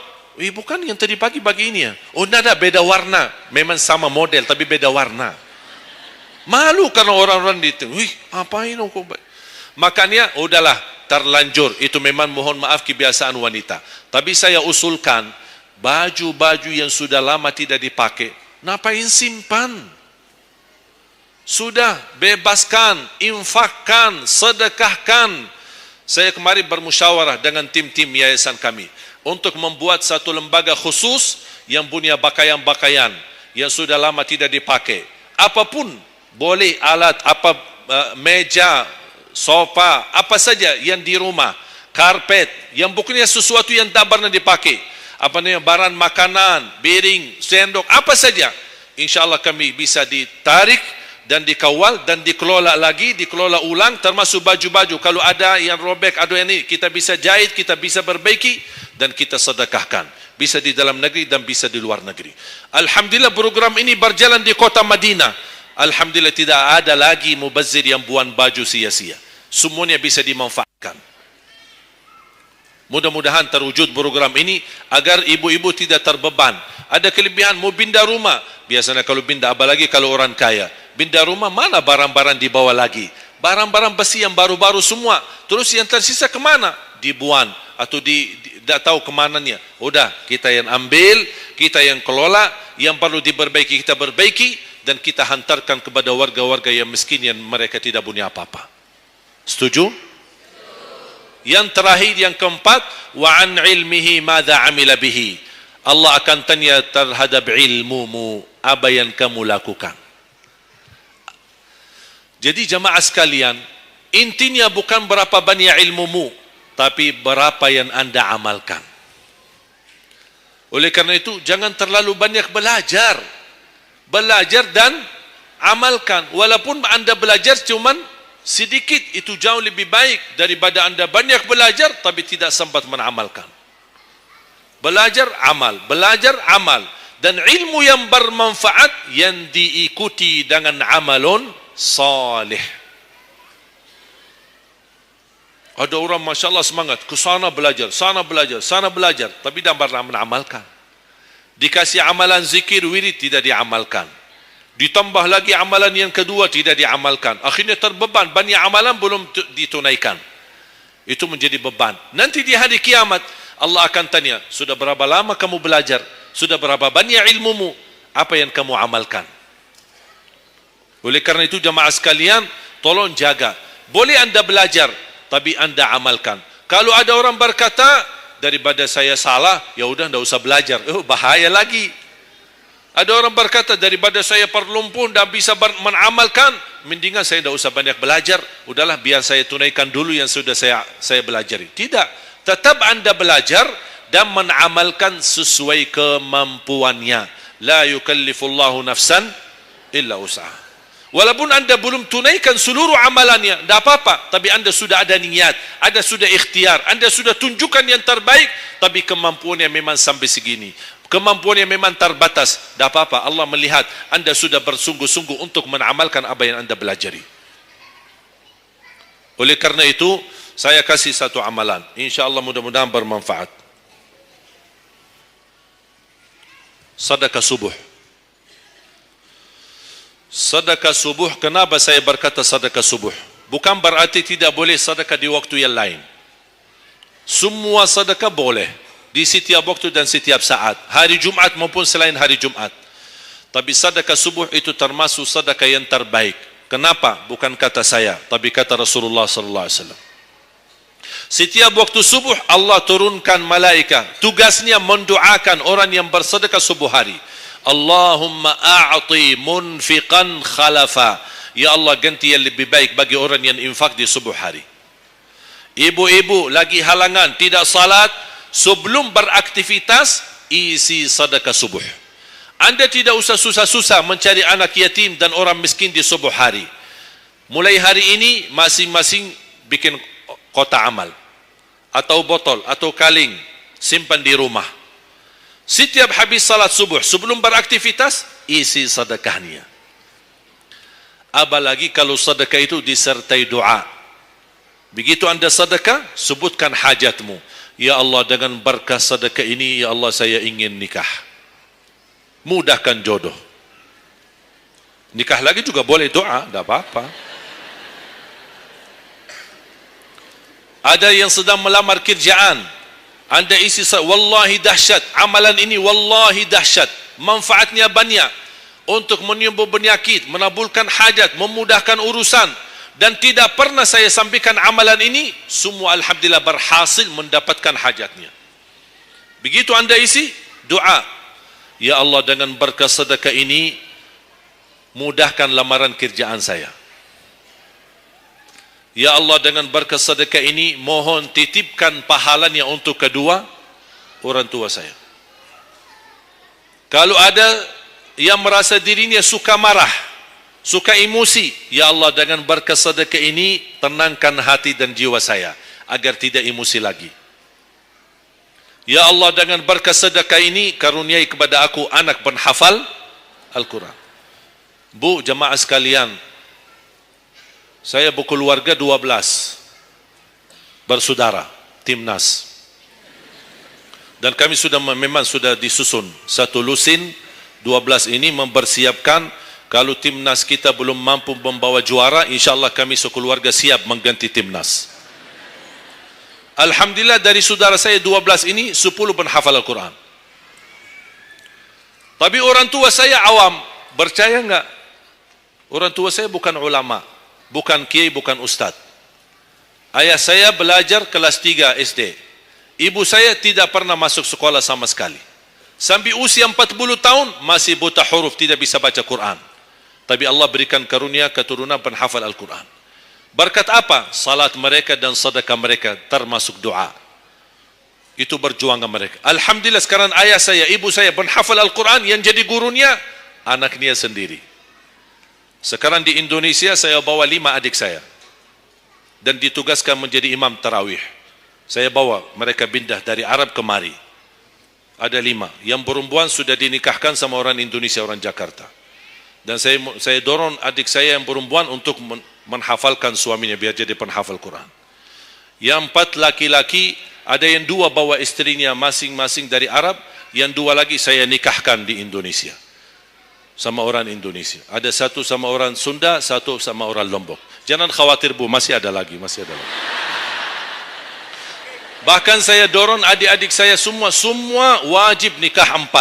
bukan yang tadi pagi ini ya. Oh, ada beda warna. Memang sama model tapi beda warna. Malu karena orang-orang itu. Apain kok? Makanya udahlah, terlanjur. Itu memang mohon maaf kebiasaan wanita. Tapi saya usulkan baju-baju yang sudah lama tidak dipakai, ngapain simpan? Sudah, bebaskan, infakkan, sedekahkan. Saya kemarin bermusyawarah dengan tim-tim yayasan kami untuk membuat satu lembaga khusus yang punya pakaian-pakaian yang sudah lama tidak dipakai. Apapun boleh, alat apa, meja, sofa, apa saja yang di rumah, karpet, yang bukannya sesuatu yang tak pernah dipakai. Barang makanan, piring, sendok, apa saja, insyaAllah kami bisa ditarik dan dikawal dan dikelola lagi, dikelola ulang, termasuk baju-baju. Kalau ada yang robek, ada yang ini, kita bisa jahit, kita bisa perbaiki dan kita sedekahkan. Bisa di dalam negeri dan bisa di luar negeri. Alhamdulillah program ini berjalan di kota Madinah. Alhamdulillah tidak ada lagi mubazir yang buang baju sia-sia. Semuanya bisa dimanfaatkan. Mudah-mudahan terwujud program ini agar ibu-ibu tidak terbeban. Ada kelebihan mau pindah rumah. Biasanya kalau pindah, apalagi kalau orang kaya, pindah rumah mana barang-barang dibawa lagi? Barang-barang besi yang baru-baru semua. Terus yang tersisa kemana? Dibuang atau tidak tahu kemananya. Udah, kita yang ambil, kita yang kelola. Yang perlu diperbaiki kita perbaiki dan kita hantarkan kepada warga-warga yang miskin yang mereka tidak punya apa-apa. Setuju? Yang terakhir, yang keempat, wa an ilmihi madza amila bihi. Allah akan tanya terhadap ilmumu, apa yang kamu lakukan. Jadi jamaah sekalian, Intinya bukan berapa banyak ilmumu, tapi berapa yang anda amalkan. Oleh karena itu, jangan terlalu banyak belajar. Belajar dan amalkan. Walaupun anda belajar cuman sedikit, itu jauh lebih baik daripada anda banyak belajar tapi tidak sempat mengamalkan. Belajar, amal. Belajar, amal. Dan ilmu yang bermanfaat yang diikuti dengan amalun salih. Ada orang Masya Allah semangat, ke sana belajar, sana belajar, sana belajar, tapi tidak pernah mengamalkan. Dikasih amalan zikir, wirid, tidak diamalkan. Ditambah lagi amalan yang kedua, tidak diamalkan. Akhirnya terbeban, banyak amalan belum ditunaikan. Itu menjadi beban. Nanti di hari kiamat, Allah akan tanya, sudah berapa lama kamu belajar? Sudah berapa banyak ilmumu? Apa yang kamu amalkan? Oleh karena itu jamaah sekalian, tolong jaga. Boleh anda belajar, tapi anda amalkan. Kalau ada orang berkata, daripada saya salah, ya udah tidak usah belajar. Oh, bahaya lagi. Ada orang berkata, daripada saya perlumpuh dan bisa mengamalkan, mendingan saya tidak usah banyak belajar. Udahlah, biar saya tunaikan dulu yang sudah saya belajari. Tidak. Tetap anda belajar dan mengamalkan sesuai kemampuannya. La yukallifullahu nafsan illa usaha. Walaupun anda belum tunaikan seluruh amalannya, tidak apa-apa. Tapi anda sudah ada niat, anda sudah ikhtiar, anda sudah tunjukkan yang terbaik. Tapi kemampuannya memang sampai segini, kemampuannya memang terbatas. Tidak apa-apa, Allah melihat anda sudah bersungguh-sungguh untuk mengamalkan apa yang anda belajari. Oleh karena itu, saya kasih satu amalan. InsyaAllah mudah-mudahan bermanfaat. Sedekah subuh. Sedekah subuh, kenapa saya berkata sedekah subuh? Bukan berarti tidak boleh sedekah di waktu yang lain. Semua sedekah boleh di setiap waktu dan setiap saat, hari Jumat maupun selain hari Jumat. Tapi sedekah subuh itu termasuk sedekah yang terbaik. Kenapa? Bukan kata saya, tapi kata Rasulullah sallallahu alaihi wasallam. Setiap waktu subuh Allah turunkan malaikat, tugasnya mendoakan orang yang bersedekah subuh hari. Allahumma a'ti munfiqan khalafa. Ya Allah, ganti yang lebih baik bagi orang yang infak di subuh hari. Ibu-ibu lagi halangan tidak salat, sebelum beraktivitas isi sedekah subuh. Anda tidak usah susah-susah mencari anak yatim dan orang miskin di subuh hari. Mulai hari ini masing-masing bikin kotak amal atau botol atau kaleng, simpan di rumah. Setiap habis salat subuh, sebelum beraktivitas, isi sedekahnya. Apalagi kalau sedekah itu disertai doa. Begitu anda sedekah, sebutkan hajatmu. Ya Allah, dengan berkah sedekah ini, ya Allah, saya ingin nikah. Mudahkan jodoh. Nikah lagi juga boleh doa, tidak apa-apa. Ada yang sedang melamar kerjaan, anda isi, wallahi dahsyat, amalan ini wallahi dahsyat, manfaatnya banyak untuk menyembuh penyakit, menabulkan hajat, memudahkan urusan. Dan tidak pernah saya sampaikan amalan ini, semua alhamdulillah berhasil mendapatkan hajatnya. Begitu anda isi, doa, ya Allah, dengan berkah sedekah ini, mudahkan lamaran kerjaan saya. Ya Allah, dengan berkah sedekah ini, mohon titipkan pahalanya untuk kedua orang tua saya. Kalau ada yang merasa dirinya suka marah, suka emosi, ya Allah, dengan berkah sedekah ini, tenangkan hati dan jiwa saya, agar tidak emosi lagi. Ya Allah, dengan berkah sedekah ini, karuniai kepada aku anak penghafal Al-Quran. Bu, jamaah sekalian, saya berkeluarga 12 bersaudara, timnas. Dan kami memang sudah disusun satu lusin. 12 ini mempersiapkan, kalau timnas kita belum mampu membawa juara, insyaAllah kami sekeluarga siap mengganti timnas. Alhamdulillah, dari saudara saya 12 ini 10 penghafal Al-Quran. Tapi orang tua saya awam. Percaya enggak? Orang tua saya bukan ulama, bukan kiai, bukan ustaz. Ayah saya belajar kelas 3 SD. Ibu saya tidak pernah masuk sekolah sama sekali. Sampai usia 40 tahun masih buta huruf, tidak bisa baca Quran. Tapi Allah berikan karunia keturunan penghafal Al-Quran. Berkat apa? Salat mereka dan sedekah mereka, termasuk doa. Itu perjuangan mereka. Alhamdulillah sekarang ayah saya, ibu saya penghafal Al-Quran, yang jadi gurunya anaknya sendiri. Sekarang di Indonesia saya bawa 5 adik saya dan ditugaskan menjadi imam tarawih. Saya bawa mereka pindah dari Arab kemari. Ada 5. Yang perempuan sudah dinikahkan sama orang Indonesia, orang Jakarta. Dan saya dorong adik saya yang perempuan untuk menghafalkan suaminya biar jadi penghafal Quran. Yang 4 laki-laki, ada yang 2 bawa istrinya masing-masing dari Arab, yang 2 lagi saya nikahkan di Indonesia sama orang Indonesia. Ada 1 sama orang Sunda, 1 sama orang Lombok. Jangan khawatir Bu, masih ada lagi. Bahkan saya dorong adik-adik saya semua wajib nikah 4.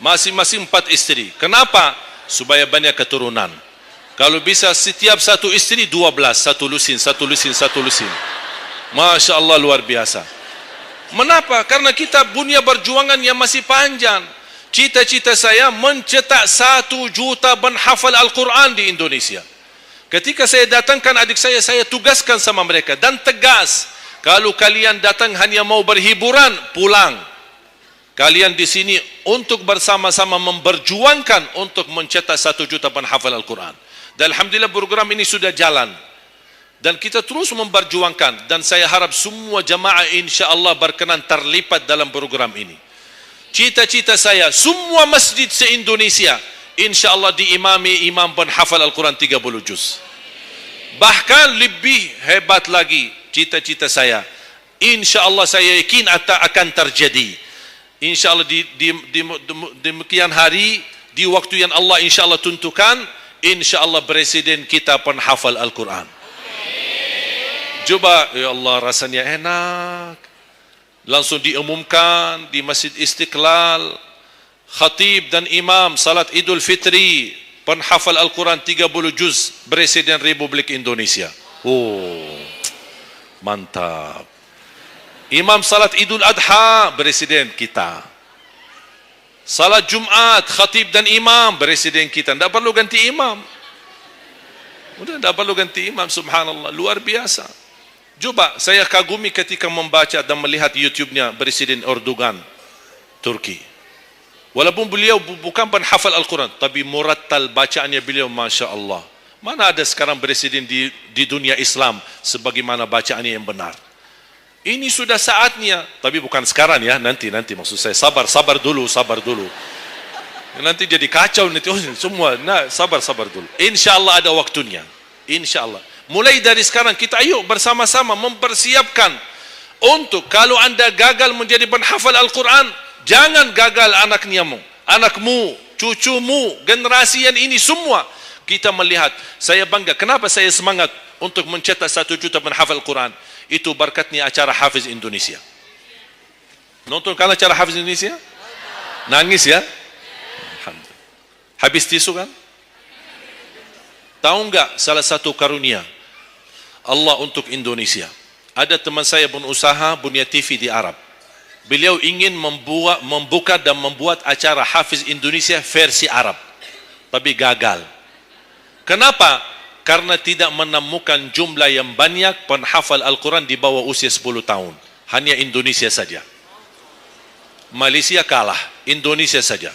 Masing-masing 4 istri. Kenapa? Supaya banyak keturunan. Kalau bisa setiap 1 istri 12, 1 lusin. Masya Allah, luar biasa. Mengapa? Karena kita punya perjuangan yang masih panjang. Cita-cita saya mencetak 1 juta penghafal Al-Quran di Indonesia. Ketika saya datangkan adik saya tugaskan sama mereka dan tegas, kalau kalian datang hanya mau berhiburan, pulang. Kalian di sini untuk bersama-sama memperjuangkan untuk mencetak 1 juta penghafal Al-Quran. Dan alhamdulillah program ini sudah jalan. Dan kita terus memperjuangkan, dan saya harap semua jamaah insya-Allah berkenan terlibat dalam program ini. Cita-cita saya semua masjid se-Indonesia insya-Allah diimami imam penghafal Al-Quran 30 juz. Bahkan lebih hebat lagi cita-cita saya, insya-Allah saya yakin akan terjadi. Insya-Allah di demikian hari, di waktu yang Allah insya-Allah tentukan, insya-Allah presiden kita penghafal Al-Quran. Coba, ya Allah, rasanya enak. Langsung diumumkan di Masjid Istiqlal, khatib dan imam salat Idul Fitri, penghafal Al-Quran 30 juz, Presiden Republik Indonesia. Oh, mantap. Imam salat Idul Adha, Presiden kita. Salat Jumat, khatib dan imam, Presiden kita. Tidak perlu ganti imam. Udah, tidak perlu ganti imam, subhanallah, luar biasa. Coba, saya kagumi ketika membaca dan melihat YouTube-nya Presiden Erdogan, Turki. Walaupun beliau bukan penghafal Al-Quran, tapi murattal bacaannya beliau, Masya Allah. Mana ada sekarang presiden di dunia Islam sebagaimana bacaannya yang benar. Ini sudah saatnya, tapi bukan sekarang ya, nanti maksud saya, sabar dulu. Nanti jadi kacau nanti, semua, sabar dulu. Insya Allah ada waktunya, insya Allah. Mulai dari sekarang kita ayo bersama-sama mempersiapkan untuk kalau anda gagal menjadi penghafal Al-Quran, jangan gagal anakmu, cucumu, generasi yang ini semua. Kita melihat, saya bangga. Kenapa saya semangat untuk mencetak 1 juta penghafal Al-Quran? Itu berkatnya acara Hafiz Indonesia. Nonton kan acara Hafiz Indonesia? Nangis ya? Habis tisu kan? Tahu enggak salah satu karunia Allah untuk Indonesia? Ada teman saya berusaha punya TV di Arab. Beliau ingin membuka dan membuat acara Hafiz Indonesia versi Arab, tapi gagal. Kenapa? Karena tidak menemukan jumlah yang banyak penghafal Al-Quran di bawah usia 10 tahun. Hanya Indonesia saja. Malaysia kalah, Indonesia saja.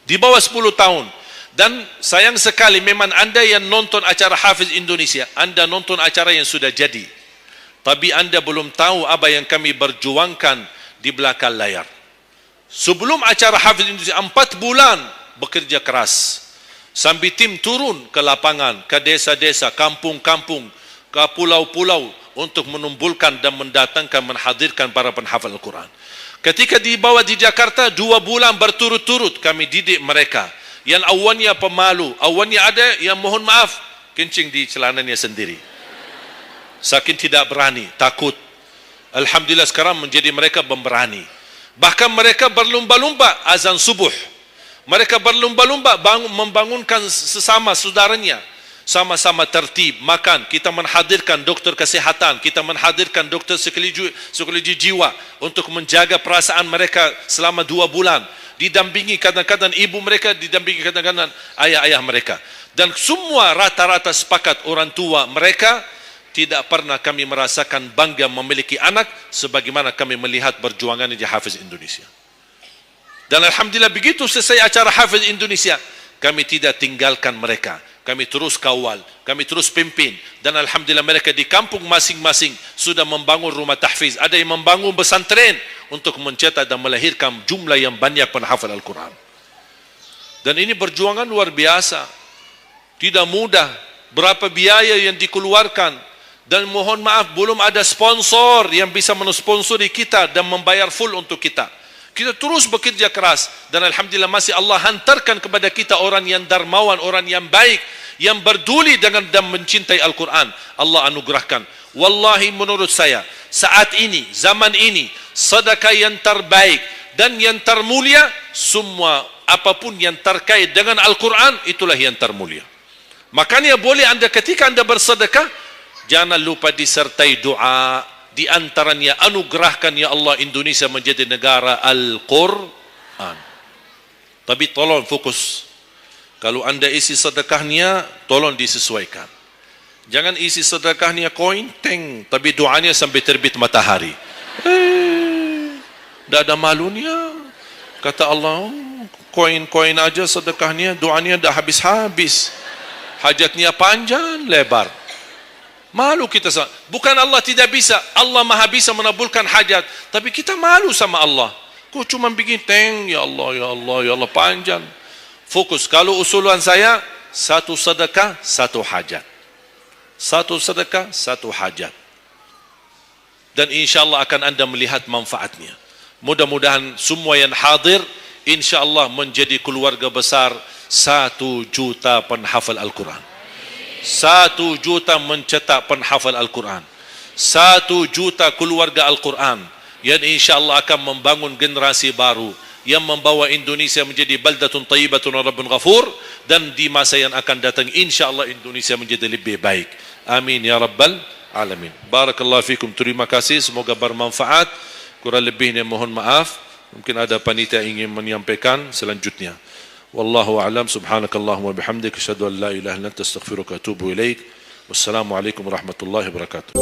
Di bawah 10 tahun. Dan sayang sekali memang anda yang nonton acara Hafiz Indonesia, anda nonton acara yang sudah jadi, tapi anda belum tahu apa yang kami berjuangkan di belakang layar. Sebelum acara Hafiz Indonesia 4 bulan bekerja keras, sambil tim turun ke lapangan, ke desa-desa, kampung-kampung, ke pulau-pulau untuk menumpulkan dan mendatangkan, menghadirkan para penghafal Al-Quran. Ketika dibawa di Jakarta 2 bulan berturut-turut kami didik mereka. Yang awalnya pemalu, awalnya ada yang mohon maaf kencing di celananya sendiri, saking tidak berani, takut. Alhamdulillah sekarang menjadi mereka pemberani. Bahkan mereka berlumba-lumba azan subuh. Mereka berlumba-lumba membangunkan sesama saudaranya. sama-sama tertib, makan, kita menghadirkan doktor kesihatan, kita menghadirkan doktor psikologi jiwa untuk menjaga perasaan mereka selama 2 bulan, didampingi kadang-kadang ibu mereka, didampingi kadang-kadang ayah-ayah mereka, dan semua rata-rata sepakat orang tua mereka tidak pernah kami merasakan bangga memiliki anak sebagaimana kami melihat perjuangan di Hafiz Indonesia. Dan alhamdulillah begitu selesai acara Hafiz Indonesia, kami tidak tinggalkan mereka, kami terus kawal, kami terus pimpin, dan alhamdulillah mereka di kampung masing-masing sudah membangun rumah tahfiz, ada yang membangun pesantren untuk mencetak dan melahirkan jumlah yang banyak penghafal Al-Quran. Dan ini perjuangan luar biasa, tidak mudah, berapa biaya yang dikeluarkan, dan mohon maaf belum ada sponsor yang bisa mensponsori kita dan membayar full untuk kita. Kita terus bekerja keras, dan alhamdulillah masih Allah hantarkan kepada kita orang yang dermawan, orang yang baik, yang berduli dengan dan mencintai Al-Quran. Allah anugerahkan. Wallahi menurut saya, saat ini, zaman ini, sedekah yang terbaik dan yang termulia, semua apapun yang terkait dengan Al-Quran, itulah yang termulia. Makanya boleh anda ketika anda bersedekah, jangan lupa disertai doa. Di antaranya, anugerahkan ya Allah Indonesia menjadi negara Al-Quran. Tapi tolong fokus. Kalau anda isi sedekahnya, tolong disesuaikan. Jangan isi sedekahnya koin, teng, tapi doanya sampai terbit matahari. Tidak ada malunya. Kata Allah, koin-koin aja sedekahnya, doanya dah habis-habis. Hajatnya panjang, lebar. Malu kita sama. Bukan Allah tidak bisa, Allah maha bisa menabulkan hajat, tapi kita malu sama Allah. Kok cuma bikin teng, ya Allah, ya Allah, ya Allah, panjang. Fokus. Kalau usulan saya, 1 sedekah, 1 hajat. 1 sedekah, 1 hajat. Dan insyaAllah akan anda melihat manfaatnya. Mudah-mudahan semua yang hadir, insyaAllah menjadi keluarga besar 1 juta penghafal Al-Quran. 1 juta mencetak penghafal Al-Quran, 1 juta keluarga Al-Quran yang insyaAllah akan membangun generasi baru yang membawa Indonesia menjadi baldatun tayyibatun wa rabbun ghafur, dan di masa yang akan datang insyaAllah Indonesia menjadi lebih baik. Amin ya rabbal alamin. Barakallahu fikum. Terima kasih, semoga bermanfaat. Kurang lebihnya mohon maaf. Mungkin ada panitia ingin menyampaikan selanjutnya. Wallahu a'lam. Subhanakallahumma bihamdika asyhadu an la ilaha illa anta astaghfiruka wa atubu ilaik. Wassalamu alaikum warahmatullahi wabarakatuh.